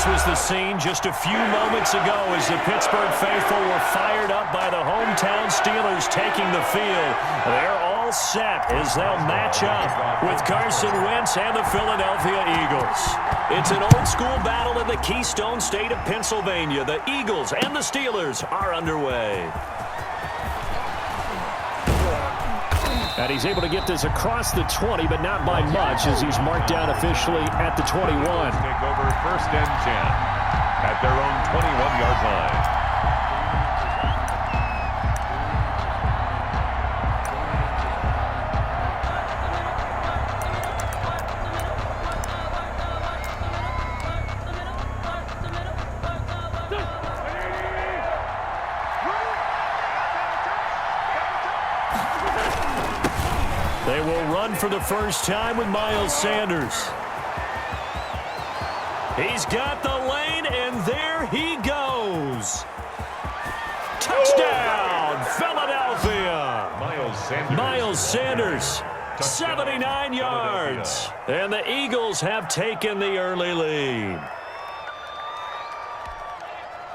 This was the scene just a few moments ago as the Pittsburgh faithful were fired up by the hometown Steelers taking the field. They're all set as they'll match up with Carson Wentz and the Philadelphia Eagles. It's an old-school battle in the Keystone State of Pennsylvania. The Eagles and the Steelers are underway. And he's able to get this across the 20, but not by much as he's marked down officially at the 21. Take over 1st and 10 at their own 21-yard line. They will run for the first time with Miles Sanders. He's got the lane, and there he goes. Touchdown, Philadelphia. Miles Sanders, 79 yards. And the Eagles have taken the early lead.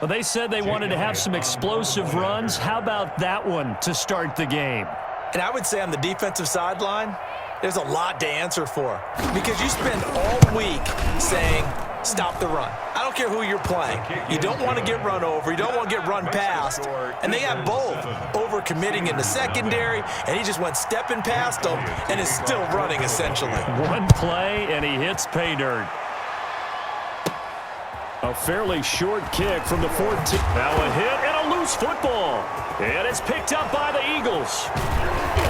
Well, they said they wanted to have some explosive runs. How about that one to start the game? And I would say on the defensive sideline, there's a lot to answer for. Because you spend all week saying, stop the run. I don't care who you're playing. You don't want to get run over. You don't want to get run past. And they got both over-committing in the secondary, and he just went stepping past them and is still running, essentially. One play, and he hits pay dirt. A fairly short kick from the 14. Now a hit and a loose football. And it's picked up by the Eagles.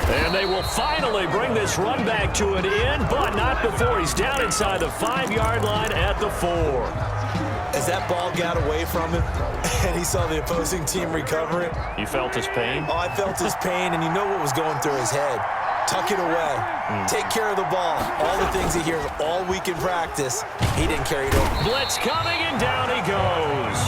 And they will finally bring this run back to an end, but not before he's down inside the 5-yard line at the 4. As that ball got away from him and he saw the opposing team recover it. You felt his pain? Oh, I felt his pain, and you know what was going through his head. Tuck it away. Take care of the ball. All the things he hears all week in practice, he didn't carry it over. Blitz coming, and down he goes.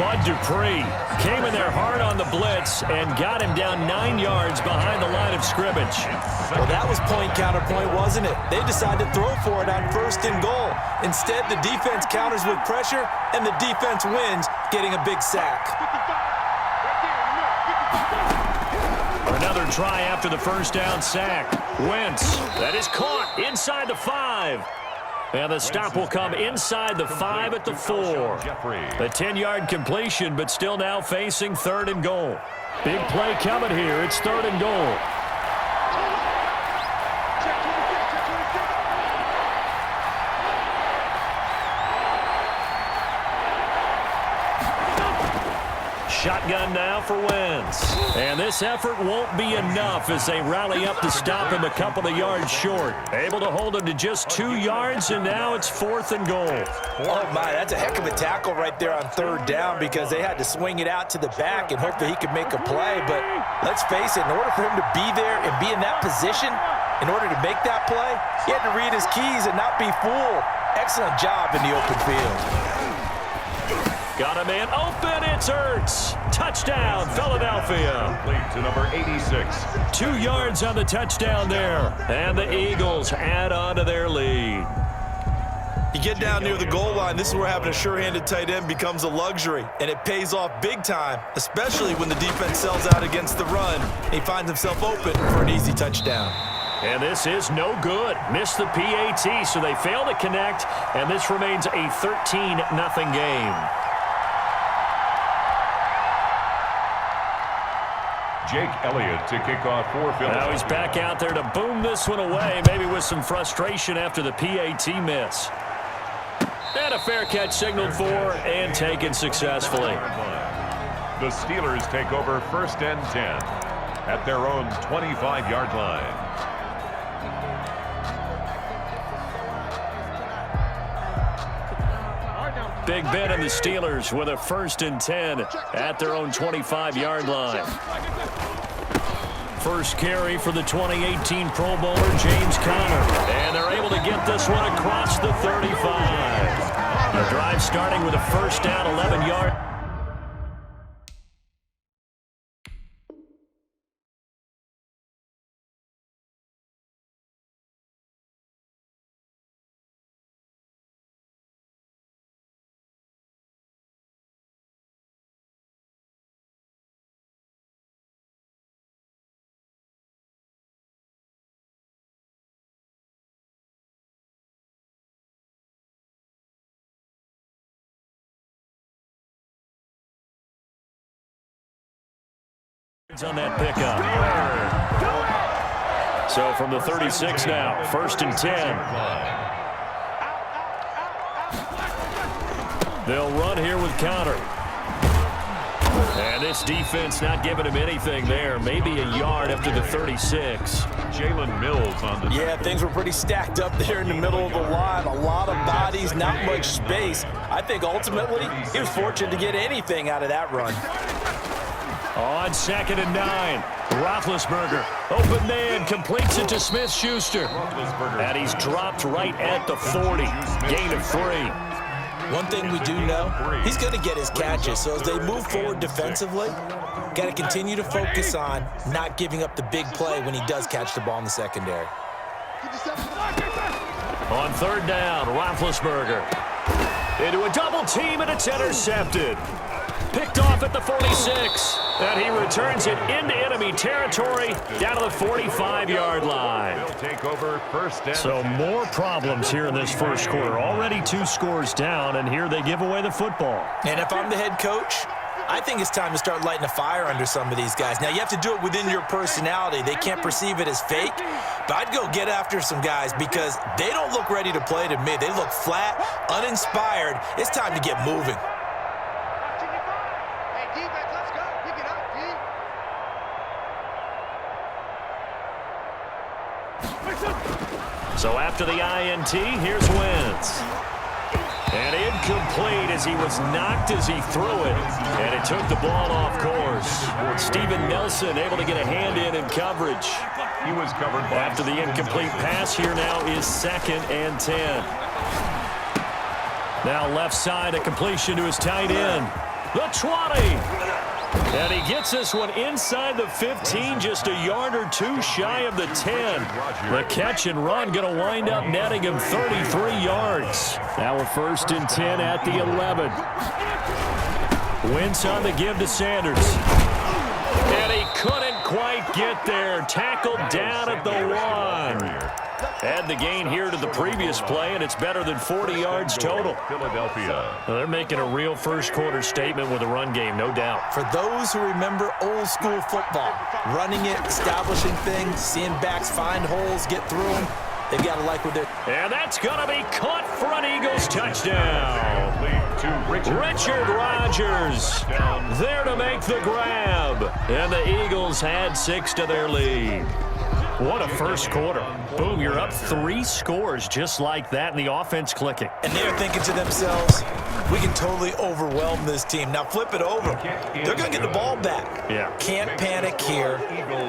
Bud Dupree came in there hard on the blitz and got him down 9 yards behind the line of scrimmage. Well, that was point counterpoint, wasn't it? They decided to throw for it on 1st and goal. Instead, the defense counters with pressure, and the defense wins, getting a big sack. Another try after the first down sack. Wentz, that is caught inside the 5. And the stop will come inside the 5 at the 4. The 10-yard completion, but still now facing 3rd and goal. Big play coming here. It's 3rd and goal. Shotgun now for Wentz. And this effort won't be enough as they rally up to stop him a couple of yards short. Able to hold him to just 2 yards, and now it's 4th and goal. Oh, my, that's a heck of a tackle right there on 3rd down because they had to swing it out to the back and hope that he could make a play. But let's face it, in order for him to be there and be in that position, in order to make that play, he had to read his keys and not be fooled. Excellent job in the open field. Got a man open. It's Ertz. Touchdown, Philadelphia. Lead to number 86. 2 yards on the touchdown there. And the Eagles add on to their lead. You get down near the goal line, this is where having a sure-handed tight end becomes a luxury, and it pays off big time, especially when the defense sells out against the run. He finds himself open for an easy touchdown. And this is no good. Missed the PAT, so they fail to connect, and this remains a 13-0 game. Jake Elliott to kick off for Philadelphia. Now he's back out there to boom this one away, maybe with some frustration after the PAT miss. And a fair catch signaled for and taken successfully. The Steelers take over 1st and 10 at their own 25-yard line. Big Ben and the Steelers with a 1st and 10 at their own 25-yard line. First carry for the 2018 Pro Bowler, James Conner. And they're able to get this one across the 35. The drive starting with a 1st down, 11-yard. On that pickup. So from the 36 now, 1st and 10. They'll run here with counter. And this defense not giving him anything there. Maybe a yard after the 36. Jalen Mills on the... Yeah, things were pretty stacked up there in the middle of the line. A lot of bodies, not much space. I think ultimately he was fortunate to get anything out of that run. On 2nd and 9, Roethlisberger, open man, completes it to Smith-Schuster. And he's dropped right at the 40, gain of 3. One thing we do know, he's going to get his catches. So as they move forward defensively, got to continue to focus on not giving up the big play when he does catch the ball in the secondary. On 3rd down, Roethlisberger into a double team, and it's intercepted. Picked off at the 46, and he returns it into enemy territory down to the 45-yard line. They'll take over 1st and... So more problems here in this first quarter. Already 2 scores down, and here they give away the football. And if I'm the head coach, I think it's time to start lighting a fire under some of these guys. Now, you have to do it within your personality. They can't perceive it as fake, but I'd go get after some guys because they don't look ready to play to me. They look flat, uninspired. It's time to get moving. So after the INT, here's Wentz. And incomplete as he was knocked as he threw it. And it took the ball off course. Steven Nelson able to get a hand in coverage. He was covered by... After the incomplete pass, here now is 2nd and 10. Now left side, a completion to his tight end. The 20. And he gets this one inside the 15, just a yard or 2 shy of the 10. The catch and run going to wind up netting him 33 yards. Now a 1st and 10 at the 11. Wentz on the give to Sanders. And he couldn't quite get there. Tackled down at the 1. Add the gain here to the previous play, and it's better than 40 yards total. Philadelphia. Well, they're making a real first quarter statement with a run game, no doubt. For those who remember old school football, running it, establishing things, seeing backs find holes, get through them, they've got to like what they're... And that's going to be caught for an Eagles touchdown. Richard Rodgers there to make the grab. And the Eagles had 6 to their lead. What a first quarter. Boom, you're up 3 scores just like that, and the offense clicking. And they're thinking to themselves, we can totally overwhelm this team. Now flip it over. They're going to get the ball back. Yeah. Can't panic here.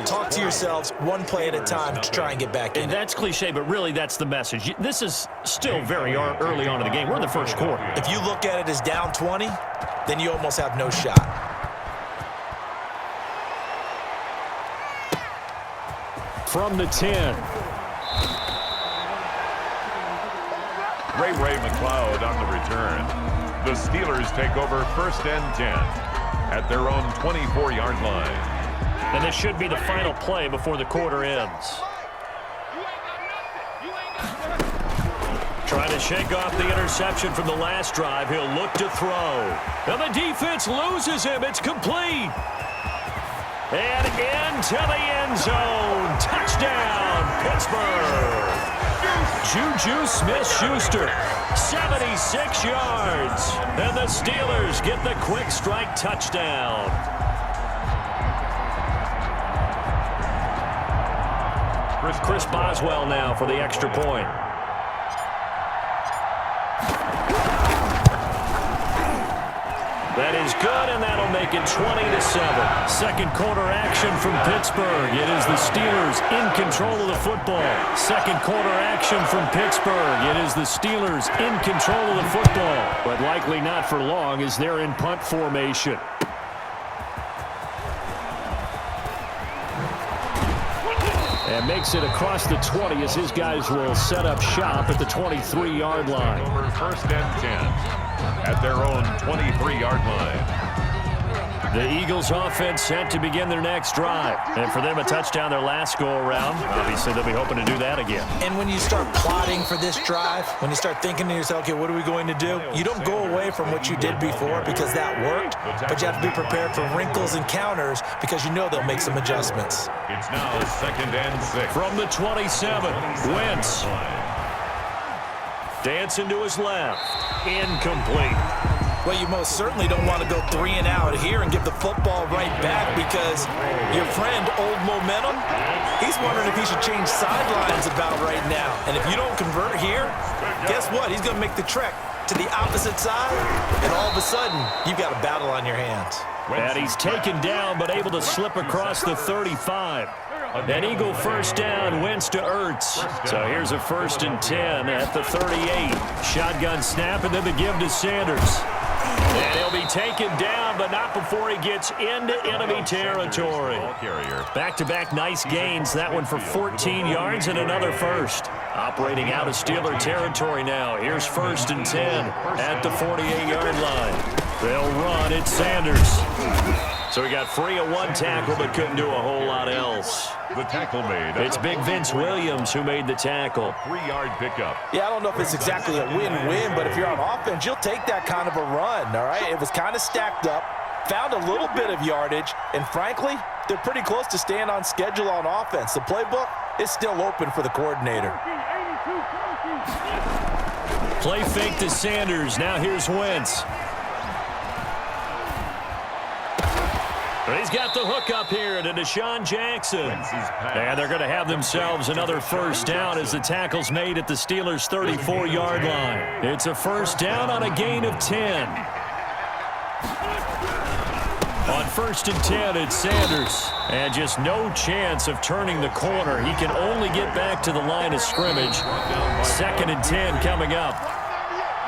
Talk to yourselves one play at a time to try and get back in. And that's cliche, but really that's the message. This is still very early on in the game. We're in the first quarter. If you look at it as down 20, then you almost have no shot. From the 10. Ray McLeod on the return. The Steelers take over 1st and 10 at their own 24-yard line. And this should be the final play before the quarter ends. Trying to shake off the interception from the last drive. He'll look to throw. And the defense loses him. It's complete. And into the end zone. Touchdown, Pittsburgh. Juju Smith-Schuster, 76 yards. And the Steelers get the quick strike touchdown. Chris Boswell now for the extra point. That is good, and that'll make it 20-7. Second quarter action from Pittsburgh. It is the Steelers in control of the football. Second quarter action from Pittsburgh. It is the Steelers in control of the football. But likely not for long as they're in punt formation. And makes it across the 20 as his guys will set up shop at the 23-yard line. Over 1st and 10 at their own 23-yard line. The Eagles offense set to begin their next drive. And for them, a touchdown their last go-around. Obviously, they'll be hoping to do that again. And when you start plotting for this drive, when you start thinking to yourself, okay, what are we going to do? You don't go away from what you did before because that worked, but you have to be prepared for wrinkles and counters because you know they'll make some adjustments. It's now 2nd and 6. From the 27, Wentz. Dancing to his left. Incomplete. Well, you most certainly don't want to go 3 and out here and give the football right back because your friend, Old Momentum, he's wondering if he should change sidelines about right now. And if you don't convert here, guess what? He's going to make the trek to the opposite side, and all of a sudden, you've got a battle on your hands. And he's taken down but able to slip across the 35. An Eagle first down, Wentz to Ertz. So here's a 1st and 10 at the 38. Shotgun snap and then the give to Sanders. And he'll be taken down, but not before he gets into enemy territory. Back-to-back nice gains. That one for 14 yards and another first. Operating out of Steeler territory now. Here's 1st and 10 at the 48-yard line. They'll run. It's Sanders. So he got free of one tackle but couldn't do a whole lot else. The tackle made. It's Big Vince Williams who made the tackle. 3-yard pickup. Yeah, I don't know if it's exactly a win-win, but if you're on offense, you'll take that kind of a run, all right? It was kind of stacked up, found a little bit of yardage, and frankly, they're pretty close to staying on schedule on offense. The playbook is still open for the coordinator. Play fake to Sanders. Now here's Wentz. He's got the hook up here to Deshaun Jackson. And they're going to have themselves another first down as the tackle's made at the Steelers' 34-yard line. It's a first down on a gain of 10. On 1st and 10, it's Sanders. And just no chance of turning the corner. He can only get back to the line of scrimmage. 2nd and 10 coming up.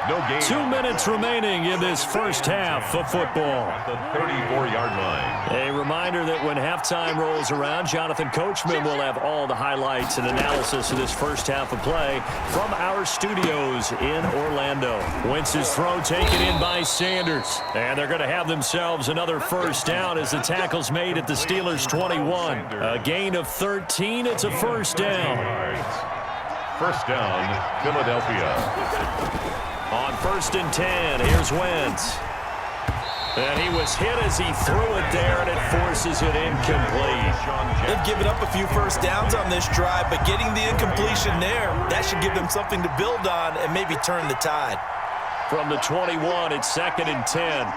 No gain. 2 minutes remaining in this first half of football. At the 34-yard line. A reminder that when halftime rolls around, Jonathan Coachman will have all the highlights and analysis of this first half of play from our studios in Orlando. Wentz's throw taken in by Sanders. And they're going to have themselves another first down as the tackle's made at the Steelers' 21. A gain of 13. It's a first down. First down, Philadelphia. On 1st and 10, here's Wentz. And he was hit as he threw it there, and it forces it incomplete. They've given up a few first downs on this drive, but getting the incompletion there, that should give them something to build on and maybe turn the tide. From the 21, it's 2nd and 10.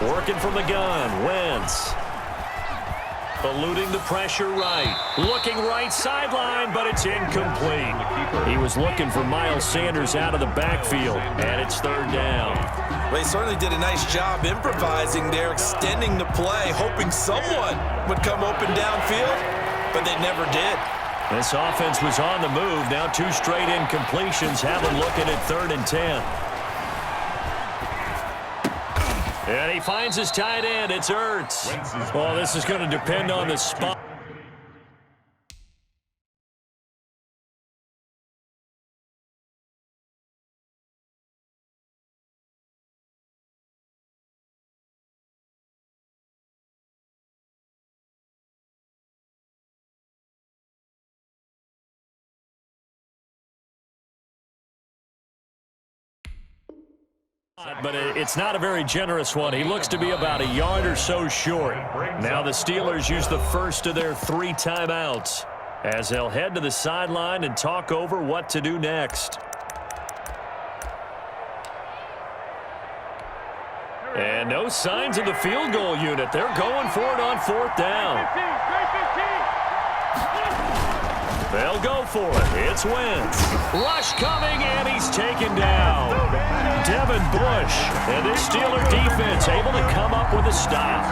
Working from the gun, Wentz. Eluding the pressure right. Looking right sideline, but it's incomplete. He was looking for Miles Sanders out of the backfield, and it's 3rd down. Well, he certainly did a nice job improvising there, extending the play, hoping someone would come open downfield, but they never did. This offense was on the move. Now 2 straight incompletions have them looking at 3rd and 10. And he finds his tight end. It's Ertz. Well, this is going to depend on the spot. But it's not a very generous one. He looks to be about a yard or so short. Now the Steelers use the first of their 3 timeouts as they'll head to the sideline and talk over what to do next. And no signs of the field goal unit. They're going for it on 4th down. They'll go for it. It's Wentz. Rush coming, and he's taken down. Devin Bush and this Steeler defense able to come up with a stop.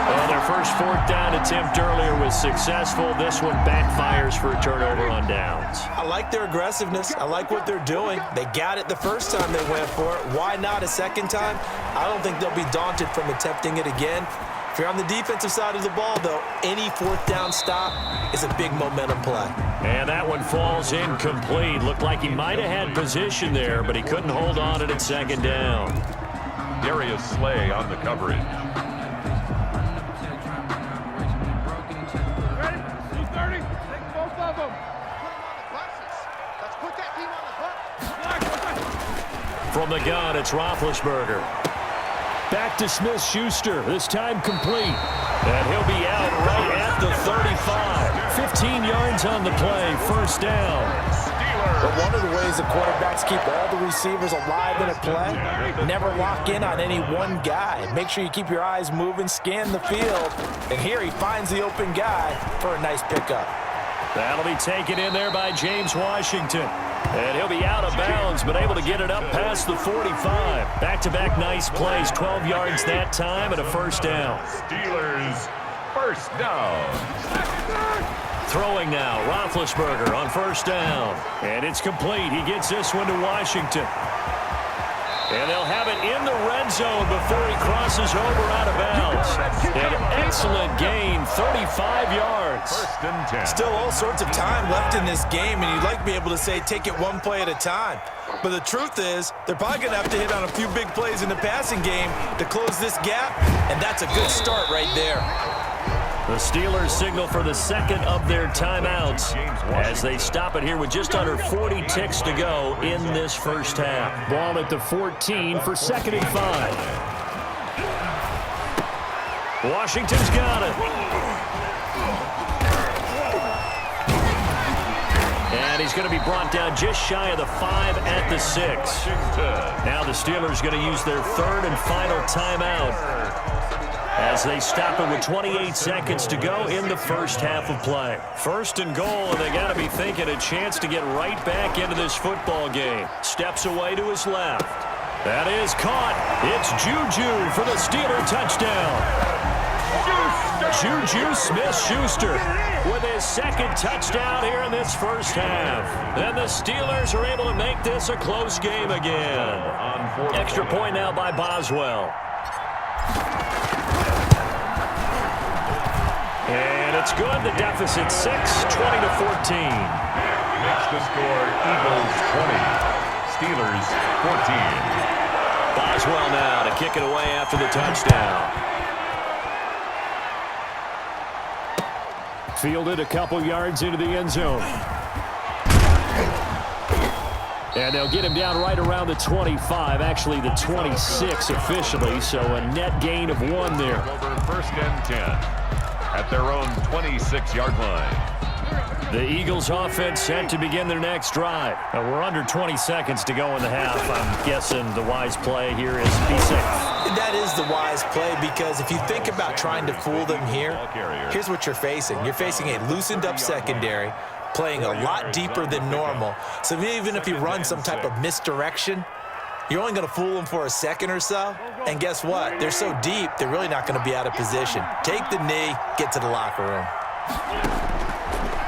Well, their first 4th down attempt earlier was successful. This one backfires for a turnover on downs. I like their aggressiveness. I like what they're doing. They got it the first time they went for it. Why not a second time? I don't think they'll be daunted from attempting it again. If you're on the defensive side of the ball, though, any fourth down stop is a big momentum play. And that one falls incomplete. Looked like he might have had position there, but he couldn't hold on to it at second down. Darius Slay on the coverage. Ready? 230. Take both of them. Let's put that team on the hook. From the gun, it's Roethlisberger. Back to Smith-Schuster, this time complete. And he'll be out right at the 35. 15 yards on the play, first down. But one of the ways the quarterbacks keep all the receivers alive in a play, never lock in on any one guy. Make sure you keep your eyes moving, scan the field. And here he finds the open guy for a nice pickup. That'll be taken in there by James Washington. And he'll be out of bounds, but able to get it up past the 45. Back-to-back nice plays, 12 yards that time and a first down. Steelers first down. Throwing now, Roethlisberger on first down. And it's complete. He gets this one to Washington. And they'll have it in the red zone before he crosses over out of bounds. An excellent gain, 35 yards. First and 10. Still all sorts of time left in this game, and you'd like to be able to say take it one play at a time. But the truth is, they're probably going to have to hit on a few big plays in the passing game to close this gap, and that's a good start right there. The Steelers signal for the second of their timeouts as they stop it here with just under 40 ticks to go in this first half. Ball at the 14 for 2nd and 5. Washington's got it. And he's going to be brought down just shy of the 5 at the 6. Now the Steelers going to use their third and final timeout as they stop it with 28 seconds to go in the first half of play. First and goal, and they got to be thinking a chance to get right back into this football game. Steps away to his left. That is caught. It's Juju for the Steeler touchdown. Juju Smith-Schuster with his second touchdown here in this first half. And the Steelers are able to make this a close game again. Extra point now by Boswell. And it's good. The deficit 6, 20-14. Makes the score Eagles 20, Steelers 14. Boswell now to kick it away after the touchdown. Fielded a couple yards into the end zone. And they'll get him down right around the 25, actually the 26 officially, so a net gain of 1 there. Over first and 10 at their own 26-yard line. The Eagles offense set to begin their next drive. We're under 20 seconds to go in the half. I'm guessing the wise play here is be safe. That is the wise play, because if you think about trying to fool them here, here's what you're facing. You're facing a loosened up secondary, playing a lot deeper than normal. So even if you run some type of misdirection, you're only going to fool them for a second or so. And guess what? They're so deep, they're really not going to be out of position. Take the knee, get to the locker room.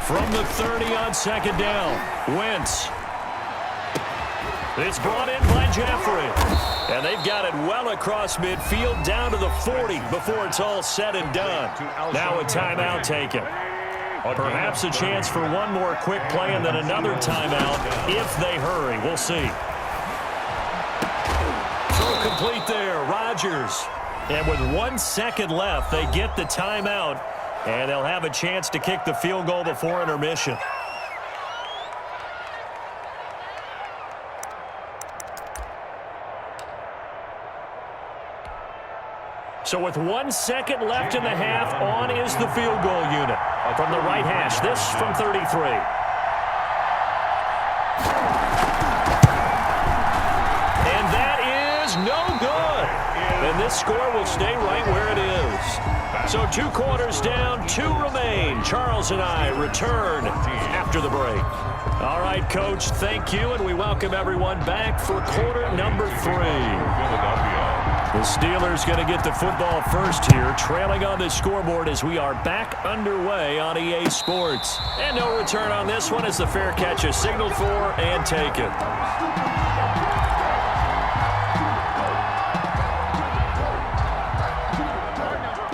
From the 30 on second down, Wentz. It's brought in by Jeffrey. And they've got it well across midfield down to the 40 before it's all said and done. Now a timeout taken. Perhaps a chance for one more quick play and then another timeout if they hurry. We'll see. Throw complete there, Rodgers. And with 1 second left, they get the timeout, and they'll have a chance to kick the field goal before intermission. So with 1 second left in the half, on is the field goal unit. From the right hash, this from 33. And that is no good. And this score will stay right where it is. So 2 quarters down, 2 remain. Charles and I return after the break. All right, Coach, thank you, and we welcome everyone back for quarter number 3. The Steelers going to get the football first here, trailing on the scoreboard as we are back underway on EA Sports. And no return on this one as the fair catch is signaled for and taken.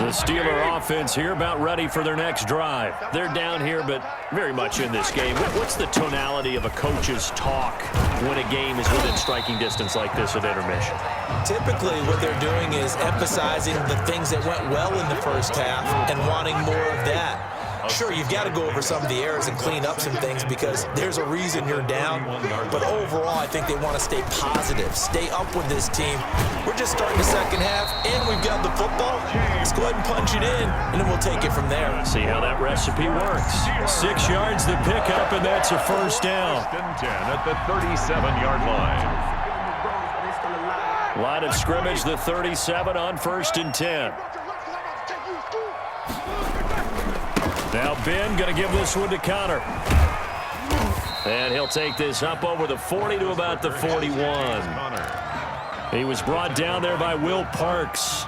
The Steeler offense here about ready for their next drive. They're down here, but very much in this game. What's the tonality of a coach's talk when a game is within striking distance like this at intermission? Typically, what they're doing is emphasizing the things that went well in the first half and wanting more of that. Sure, you've got to go over some of the errors and clean up some things because there's a reason you're down. But overall, I think they want to stay positive, stay up with this team. We're just starting the second half, and we've got the football. Let's go ahead and punch it in, and then we'll take it from there. See how that recipe works. 6 yards the pickup, and that's a first down. First and 10 at the 37-yard line. Line of scrimmage, the 37 on 1st and 10. Now Ben going to give this one to Connor. And he'll take this up over the 40 to about the 41. He was brought down there by Will Parks.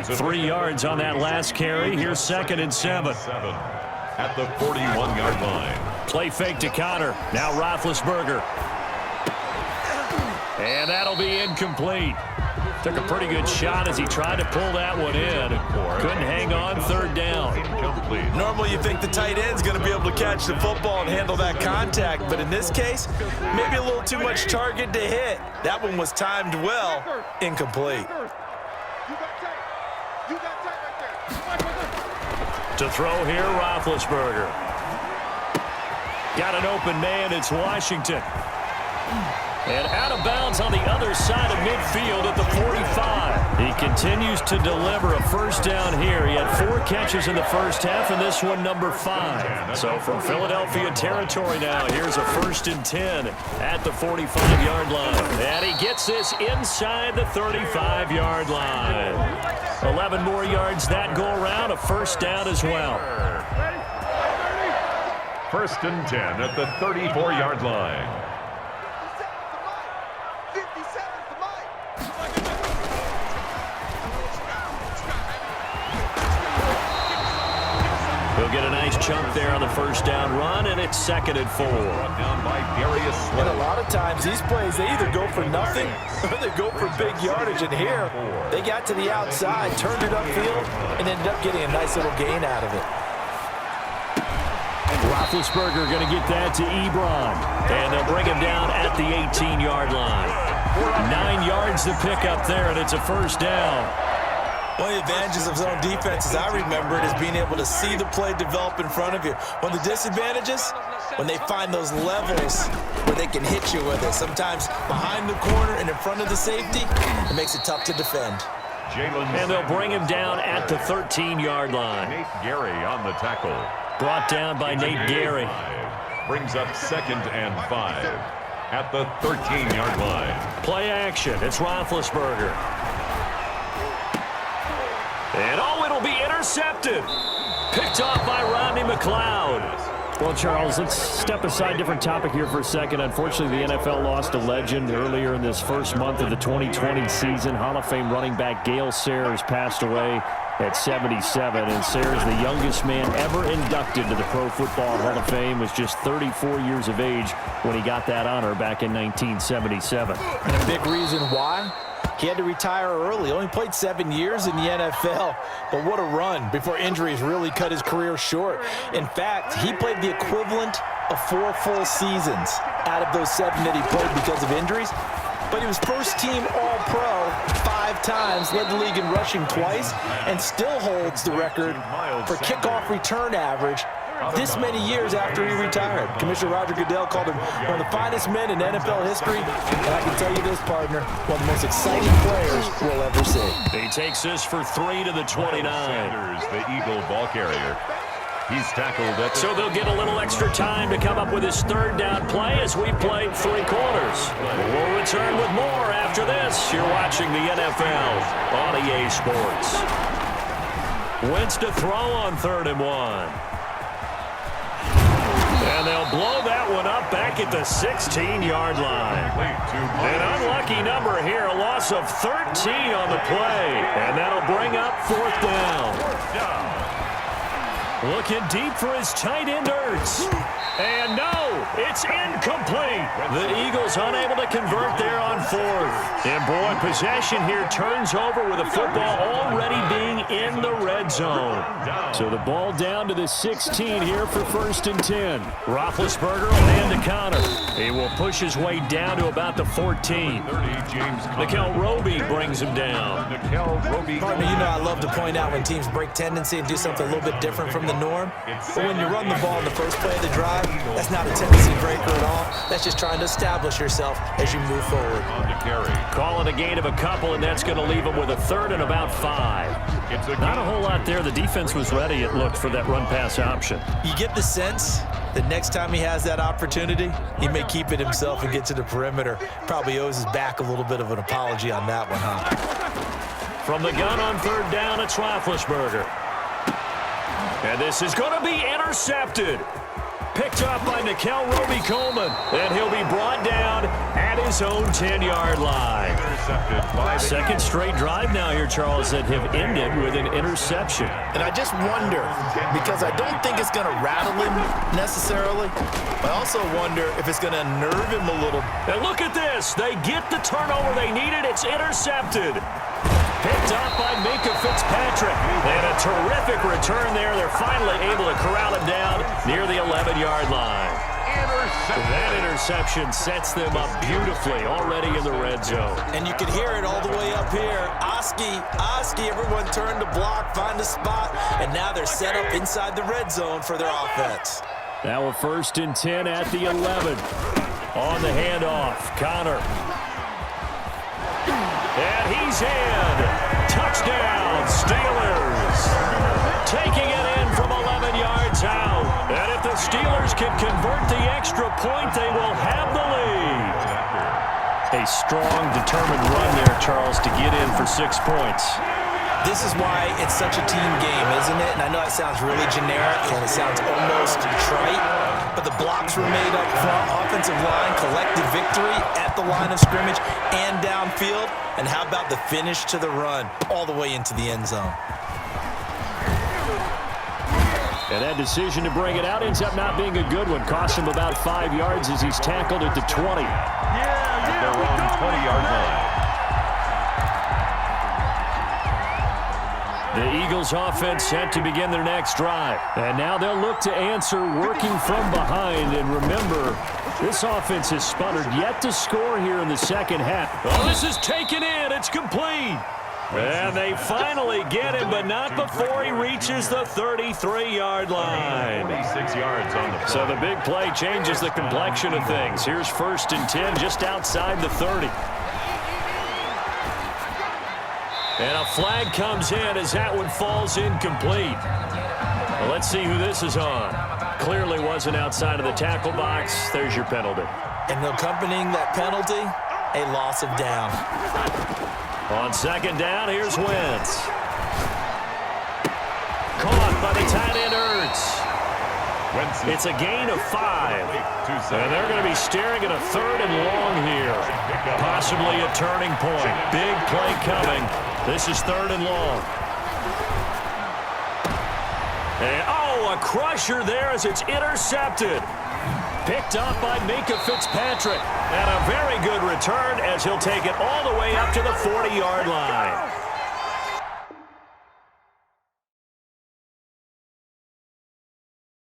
3 yards on that last carry. Here's 2nd and 7. At the 41-yard line. Play fake to Connor. Now Roethlisberger. And that'll be incomplete. Took a pretty good shot as he tried to pull that one in. Couldn't hang on, 3rd down. Normally you think the tight end's going to be able to catch the football and handle that contact, but in this case, maybe a little too much target to hit. That one was timed well, incomplete. To throw here, Roethlisberger. Got an open man, it's Washington. And out of bounds on the other side of midfield at the 45. He continues to deliver a first down here. He had 4 catches in the first half, and this one number 5. So from Philadelphia territory now, here's a 1st and 10 at the 45-yard line. And he gets this inside the 35-yard line. 11 more yards that go around, a first down as well. 1st and 10 at the 34-yard line. He'll get a nice chunk there on the first down run, and it's 2nd and 4. And a lot of times these plays, they either go for nothing or they go for big yardage. And here, they got to the outside, turned it upfield, and ended up getting a nice little gain out of it. Roethlisberger going to get that to Ebron, and they'll bring him down at the 18-yard line. 9 yards to pick up there, and it's a first down. One of the advantages of zone defense, as I remember it, is being able to see the play develop in front of you. One of the disadvantages, when they find those levels where they can hit you with it. Sometimes behind the corner and in front of the safety, it makes it tough to defend. And they'll bring him down at the 13-yard line. Nate Gary on the tackle. Brought down by Nate Gary. Brings up 2nd and 5 at the 13-yard line. Play action. It's Roethlisberger. And it'll be intercepted. Picked off by Rodney McLeod. Well, Charles, let's step aside, different topic here for a second. Unfortunately, the NFL lost a legend earlier in this first month of the 2020 season. Hall of Fame running back Gale Sayers passed away at 77, and Sayers, the youngest man ever inducted to the Pro Football Hall of Fame, was just 34 years of age when he got that honor back in 1977. And a big reason why? He had to retire early. Only played 7 years in the NFL, but what a run before injuries really cut his career short. In fact, he played the equivalent of 4 full seasons out of those 7 that he played because of injuries. But he was first-team All-Pro 5 times, led the league in rushing twice, and still holds the record for kickoff return average this many years after he retired. Commissioner Roger Goodell called him one of the finest men in NFL history, and I can tell you this, partner, one of the most exciting players we'll ever see. He takes this for 3 to the 29. Sanders, the Eagle ball carrier. He's tackled at So they'll get a little extra time to come up with his 3rd down play as we played 3 quarters. We'll return with more after this. You're watching the NFL on EA Sports. Wentz to throw on 3rd and 1. And they'll blow that one up back at the 16-yard line. An unlucky number here, a loss of 13 on the play. And that'll bring up 4th down. Looking deep for his tight end, Ertz. And no, it's incomplete. The Eagles unable to convert there on fourth. And boy, possession here turns over with the football already being in the red zone. So the ball down to the 16 here for 1st and 10. Roethlisberger will hand to Connor. He will push his way down to about the 14. Nickel Roby brings him down. Partner, you know I love to point out when teams break tendency and do something a little bit different from the norm. But when you run the ball in the first play of the drive, that's not a tendency breaker at all. That's just trying to establish yourself as you move forward. Call it a gain of a couple, and that's going to leave him with a 3rd and about 5. Not a whole lot there. The defense was ready, it looked, for that run-pass option. You get the sense that next time he has that opportunity, he may keep it himself and get to the perimeter. Probably owes his back a little bit of an apology on that one, huh? From the gun on 3rd down, it's Roethlisberger. And this is going to be intercepted. Picked up by Nickel Roby-Coleman. And he'll be brought down at his own 10-yard line. Second straight drive now here, Charles, that have ended with an interception. And I just wonder, because I don't think it's going to rattle him necessarily, but I also wonder if it's going to unnerve him a little. And look at this. They get the turnover they needed. It's intercepted. Picked up by Minka Fitzpatrick. And a terrific return there. They're finally able to corral him down near the 11-yard line. That interception sets them up beautifully already in the red zone. And you can hear it all the way up here. Oski, everyone turned to block, find a spot, and now they're set up inside the red zone for their offense. Now a 1st and 10 at the 11. On the handoff, Connor. And he's in. Touchdown, Steelers. Taking it in from 11 yards out. And if the Steelers can convert the extra point, they will have the lead. A strong, determined run there, Charles, to get in for 6 points. This is why it's such a team game, isn't it? And I know it sounds really generic and it sounds almost trite, but the blocks were made up front, offensive line, collective victory at the line of scrimmage and downfield. And how about the finish to the run all the way into the end zone? And that decision to bring it out ends up not being a good one. Cost him about 5 yards as he's tackled at the 20. At their own 20-yard line. The Eagles offense set to begin their next drive. And now they'll look to answer working from behind. And remember, this offense has sputtered yet to score here in the second half. Oh, this is taken in. It's complete. And they finally get him, but not before he reaches the 33-yard line. 46 yards on the play. So the big play changes the complexion of things. Here's 1st and 10 just outside the 30. And a flag comes in as that one falls incomplete. Well, let's see who this is on. Clearly wasn't outside of the tackle box. There's your penalty. And accompanying that penalty, a loss of down. On 2nd down, here's Wentz. Caught by the tight end, Ertz. It's a gain of 5. And they're going to be staring at a 3rd and long here. Possibly a turning point. Big play coming. This is 3rd and long. And, oh, a crusher there as it's intercepted. Picked up by Minka Fitzpatrick. And a very good return as he'll take it all the way up to the 40-yard line.